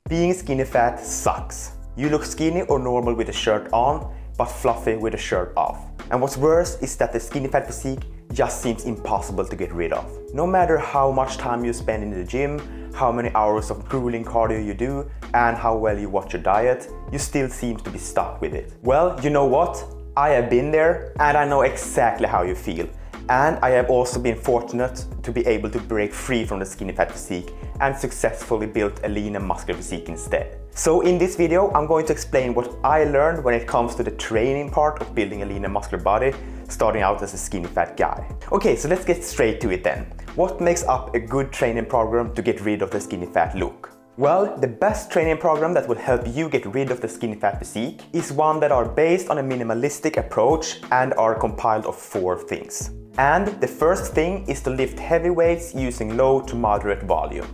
Being skinny fat sucks. You look skinny or normal with a shirt on, but fluffy with a shirt off. And what's worse is that the skinny fat physique just seems impossible to get rid of. No matter how much time you spend in the gym, how many hours of grueling cardio you do, and how well you watch your diet, you still seem to be stuck with it. Well, you know what? I have been there and I know exactly how you feel. And I have also been fortunate to be able to break free from the skinny fat physique and successfully built a lean and muscular physique instead. So in this video, I'm going to explain what I learned when it comes to the training part of building a lean and muscular body, starting out as a skinny fat guy. Okay, so let's get straight to it then. What makes up a good training program to get rid of the skinny fat look? Well, the best training program that will help you get rid of the skinny fat physique is one that are based on a minimalistic approach and are compiled of 4 things. And the first thing is to lift heavy weights using low to moderate volume.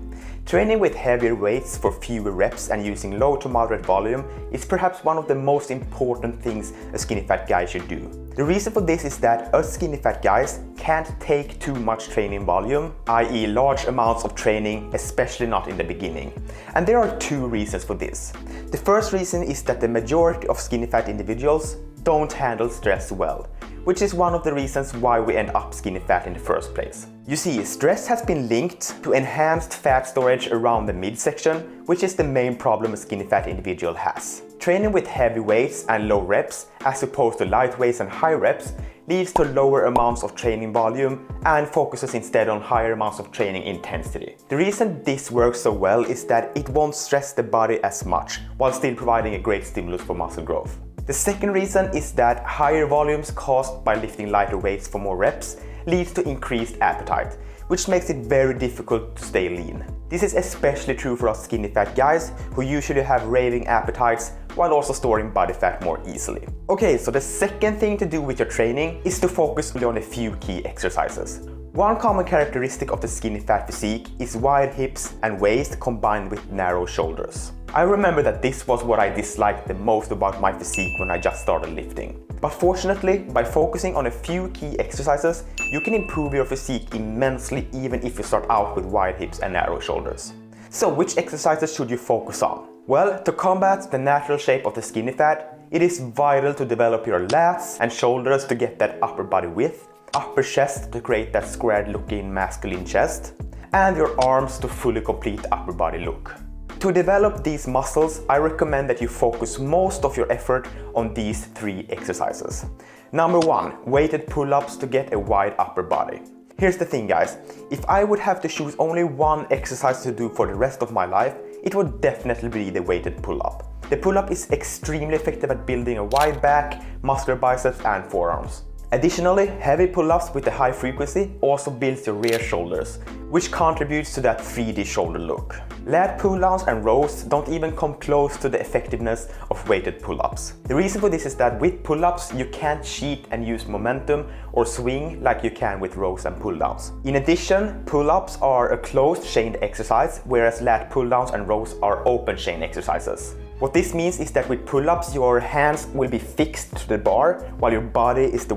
Training with heavier weights for fewer reps and using low to moderate volume is perhaps one of the most important things a skinny fat guy should do. The reason for this is that us skinny fat guys can't take too much training volume, i.e. large amounts of training, especially not in the beginning. And there are 2 reasons for this. The first reason is that the majority of skinny fat individuals don't handle stress well, which is one of the reasons why we end up skinny fat in the first place. You see, stress has been linked to enhanced fat storage around the midsection, which is the main problem a skinny fat individual has. Training with heavy weights and low reps, as opposed to light weights and high reps, leads to lower amounts of training volume and focuses instead on higher amounts of training intensity. The reason this works so well is that it won't stress the body as much, while still providing a great stimulus for muscle growth. The second reason is that higher volumes caused by lifting lighter weights for more reps leads to increased appetite, which makes it very difficult to stay lean. This is especially true for us skinny fat guys who usually have raving appetites while also storing body fat more easily. Okay, so the second thing to do with your training is to focus on a few key exercises. One common characteristic of the skinny fat physique is wide hips and waist combined with narrow shoulders. I remember that this was what I disliked the most about my physique when I just started lifting. But fortunately, by focusing on a few key exercises, you can improve your physique immensely even if you start out with wide hips and narrow shoulders. So which exercises should you focus on? Well, to combat the natural shape of the skinny fat, it is vital to develop your lats and shoulders to get that upper body width, upper chest to create that squared looking masculine chest, and your arms to fully complete the upper body look. To develop these muscles, I recommend that you focus most of your effort on these 3 exercises. Number 1, weighted pull-ups to get a wide upper body. Here's the thing guys, if I would have to choose only one exercise to do for the rest of my life, it would definitely be the weighted pull-up. The pull-up is extremely effective at building a wide back, muscular biceps and forearms. Additionally, heavy pull-ups with a high frequency also builds your rear shoulders, which contributes to that 3D shoulder look. Lat pull-downs and rows don't even come close to the effectiveness of weighted pull-ups. The reason for this is that with pull-ups you can't cheat and use momentum or swing like you can with rows and pull-downs. In addition, pull-ups are a closed chain exercise, whereas lat pull-downs and rows are open chain exercises. What this means is that with pull-ups, your hands will be fixed to the bar while your body is the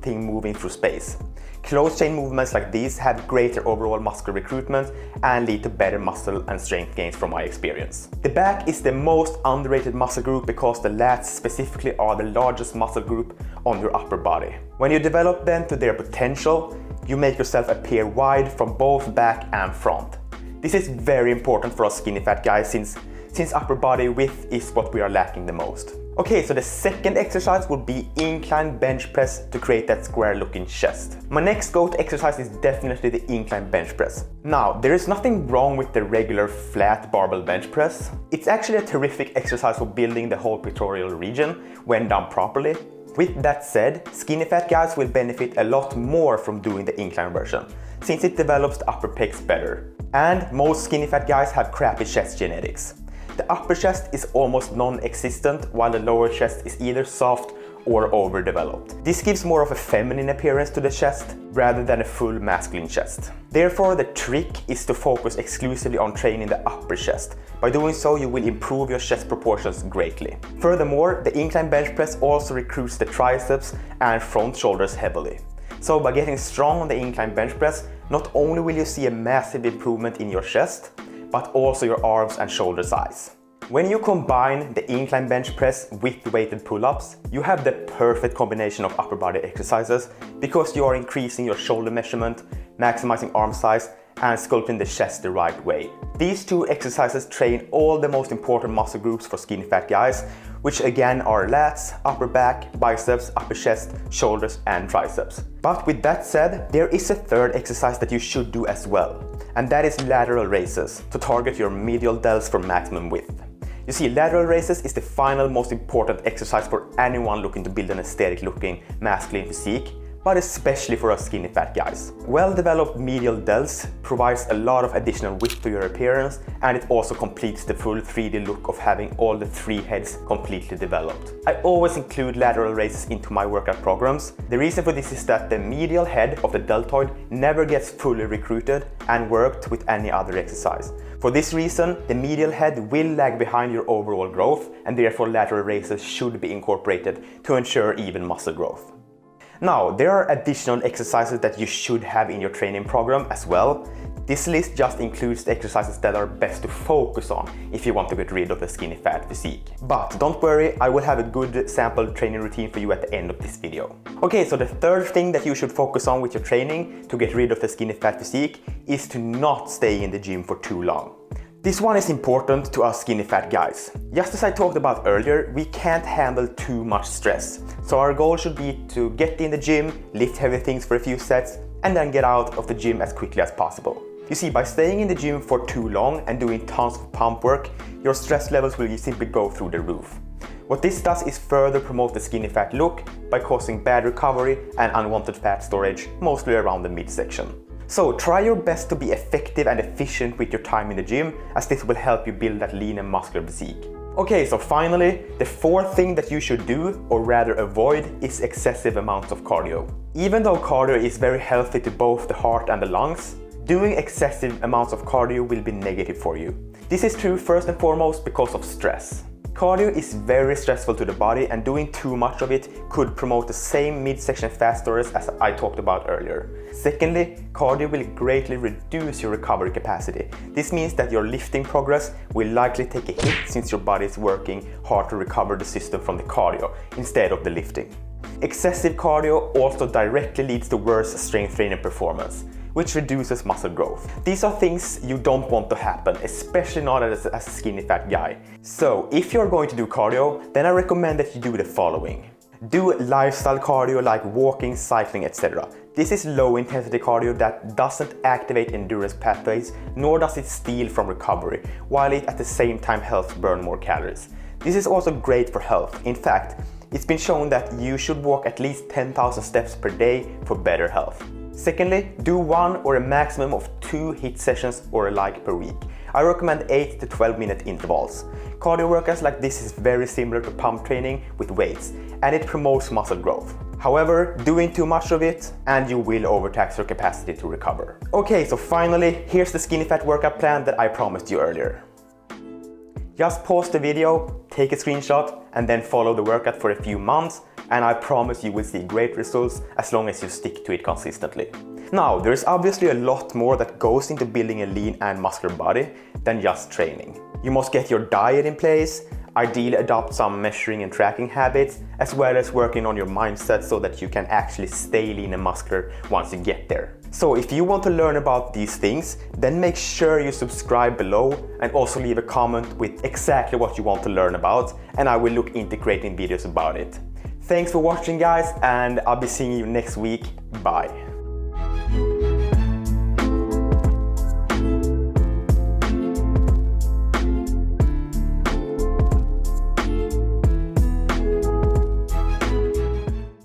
thing moving through space. Closed chain movements like these have greater overall muscle recruitment and lead to better muscle and strength gains from my experience. The back is the most underrated muscle group because the lats specifically are the largest muscle group on your upper body. When you develop them to their potential, you make yourself appear wide from both back and front. This is very important for us skinny fat guys since upper body width is what we are lacking the most. Okay, so the second exercise would be incline bench press to create that square looking chest. My next go-to exercise is definitely the incline bench press. Now, there is nothing wrong with the regular flat barbell bench press. It's actually a terrific exercise for building the whole pectoral region when done properly. With that said, skinny fat guys will benefit a lot more from doing the incline version, since it develops the upper pecs better. And most skinny fat guys have crappy chest genetics. The upper chest is almost non-existent, while the lower chest is either soft or overdeveloped. This gives more of a feminine appearance to the chest rather than a full masculine chest. Therefore, the trick is to focus exclusively on training the upper chest. By doing so, you will improve your chest proportions greatly. Furthermore, the incline bench press also recruits the triceps and front shoulders heavily. So by getting strong on the incline bench press, not only will you see a massive improvement in your chest, but also your arms and shoulder size. When you combine the incline bench press with weighted pull-ups, you have the perfect combination of upper body exercises because you are increasing your shoulder measurement, maximizing arm size, and sculpting the chest the right way. These two exercises train all the most important muscle groups for skinny fat guys, which again are lats, upper back, biceps, upper chest, shoulders, and triceps. But with that said, there is a third exercise that you should do as well, and that is lateral raises to target your medial delts for maximum width. You see, lateral raises is the final most important exercise for anyone looking to build an aesthetic looking masculine physique, but especially for us skinny fat guys. Well-developed medial delts provides a lot of additional width to your appearance, and it also completes the full 3D look of having all the three heads completely developed. I always include lateral raises into my workout programs. The reason for this is that the medial head of the deltoid never gets fully recruited and worked with any other exercise. For this reason, the medial head will lag behind your overall growth, and therefore lateral raises should be incorporated to ensure even muscle growth. Now, there are additional exercises that you should have in your training program as well. This list just includes the exercises that are best to focus on if you want to get rid of the skinny fat physique. But don't worry, I will have a good sample training routine for you at the end of this video. Okay, so the third thing that you should focus on with your training to get rid of the skinny fat physique is to not stay in the gym for too long. This one is important to us skinny fat guys. Just as I talked about earlier, we can't handle too much stress. So our goal should be to get in the gym, lift heavy things for a few sets, and then get out of the gym as quickly as possible. You see, by staying in the gym for too long and doing tons of pump work, your stress levels will simply go through the roof. What this does is further promote the skinny fat look by causing bad recovery and unwanted fat storage, mostly around the midsection. So try your best to be effective and efficient with your time in the gym, as this will help you build that lean and muscular physique. Okay, so finally, the fourth thing that you should do, or rather avoid, is excessive amounts of cardio. Even though cardio is very healthy to both the heart and the lungs, doing excessive amounts of cardio will be negative for you. This is true first and foremost because of stress. Cardio is very stressful to the body, and doing too much of it could promote the same midsection fat storage as I talked about earlier. Secondly, cardio will greatly reduce your recovery capacity. This means that your lifting progress will likely take a hit since your body is working hard to recover the system from the cardio instead of the lifting. Excessive cardio also directly leads to worse strength training performance, which reduces muscle growth. These are things you don't want to happen, especially not as a skinny fat guy. So if you're going to do cardio, then I recommend that you do the following. Do lifestyle cardio like walking, cycling, etc. This is low intensity cardio that doesn't activate endurance pathways, nor does it steal from recovery, while it at the same time helps burn more calories. This is also great for health. In fact, it's been shown that you should walk at least 10,000 steps per day for better health. Secondly, do 1 or a maximum of 2 HIIT sessions or alike per week. I recommend 8 to 12 minute intervals. Cardio workouts like this is very similar to pump training with weights, and it promotes muscle growth. However, doing too much of it and you will overtax your capacity to recover. Okay, so finally, here's the skinny fat workout plan that I promised you earlier. Just pause the video, take a screenshot, and then follow the workout for a few months, and I promise you will see great results as long as you stick to it consistently. Now, there is obviously a lot more that goes into building a lean and muscular body than just training. You must get your diet in place, ideally adopt some measuring and tracking habits, as well as working on your mindset so that you can actually stay lean and muscular once you get there. So if you want to learn about these things, then make sure you subscribe below and also leave a comment with exactly what you want to learn about, and I will look into creating videos about it. Thanks for watching guys, and I'll be seeing you next week. Bye.